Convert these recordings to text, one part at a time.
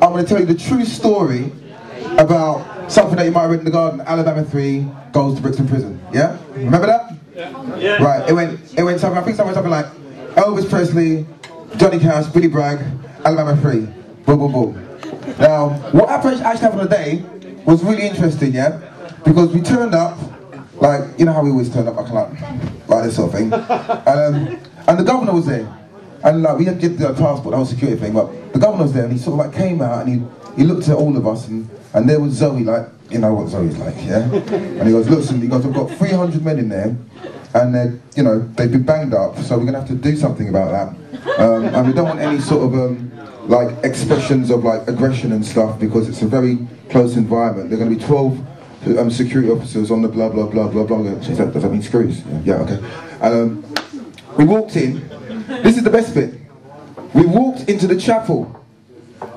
I'm going to tell you the true story about something that you might have read in the Garden. Alabama 3 goes to Brixton Prison. Yeah? Remember that? Yeah. Right, it went something, I think something like Elvis Presley, Johnny Cash, Billy Bragg, Alabama 3. Boom, boom, boom. Now, what actually happened today was really interesting, yeah? Because we turned up, like, you know how we always turn up, like this sort of thing. And the governor was there. And like, we had to get the passport, that was a security thing, but the governor was there and he sort of like came out and he looked at all of us and there was Zoe, like, you know what Zoe's like, yeah? And he goes, listen, he goes, I've got 300 men in there and they're, you know, they've been banged up, so we're gonna have to do something about that. And we don't want any sort of, like, expressions of like aggression and stuff because it's a very close environment. There are gonna be 12 security officers on the blah, blah, blah, blah, blah. Does that mean screws? Yeah, okay. And we walked in. This is the best bit. We walked into the chapel,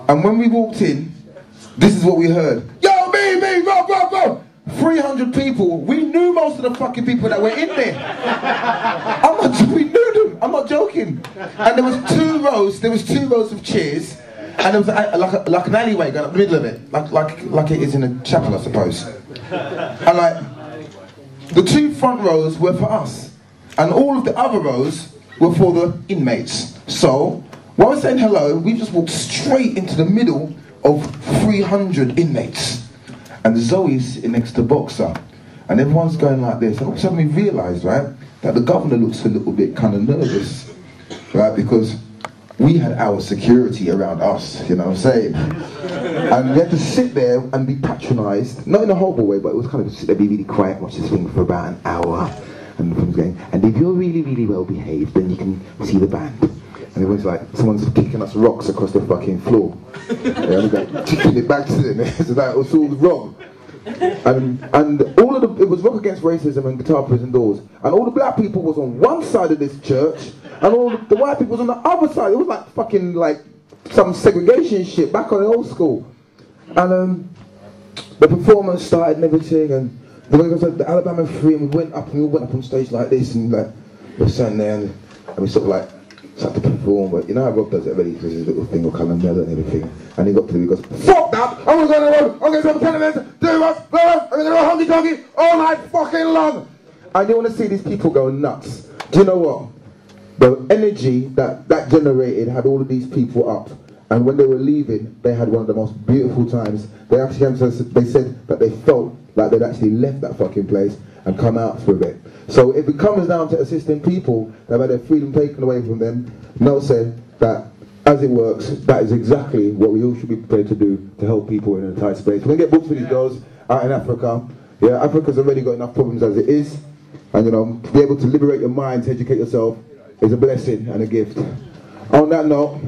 and when we walked in, this is what we heard. Yo, me, Rob. 300 people. We knew most of the fucking people that were in there. We knew them. I'm not joking. And there was two rows of chairs, and there was like an alleyway going up the middle of it, like it is in a chapel, I suppose. And like, the two front rows were for us, and all of the other rows were for the inmates. So, while we're saying hello, we just walked straight into the middle of 300 inmates. And Zoe's sitting next to Boxer. And everyone's going like this. And all of a sudden we realised, right, that the governor looks a little bit kind of nervous, right, because we had our security around us, you know what I'm saying? And we had to sit there and be patronised, not in a horrible way, but it was kind of sit there, be really quiet, watch this thing for about an hour. And the film's going, and if you're really, really well behaved, then you can see the band. And it was like, someone's kicking us rocks across the fucking floor. Yeah, and we're like, kicking it back to them. So that was all wrong. And all of it was Rock Against Racism and Guitar Prison Doors. And all the black people was on one side of this church, and all the white people was on the other side. It was like fucking like some segregation shit back on the old school. And the performance started and everything, and it was like the Alabama 3, and we went up on stage like this, and like we were sitting there, and we sort of like started to perform. But you know how Rob does it already, because his little thing will come and mellow and everything. And he got to the, he goes, fuck that! I'm gonna go on the road, I'm gonna go to Canada, do what, I'm gonna go honky tonky all night fucking long. And you want to see these people go nuts. Do you know what? The energy that generated had all of these people up. And when they were leaving, they had one of the most beautiful times. They actually they said that they felt like they'd actually left that fucking place and come out for a bit. So if it comes down to assisting people that have had their freedom taken away from them, Noel said that as it works, that is exactly what we all should be prepared to do to help people in a tight space. We're going to get books for these girls out in Africa. Yeah, Africa's already got enough problems as it is. And you know, to be able to liberate your mind, to educate yourself, is a blessing and a gift. On that note...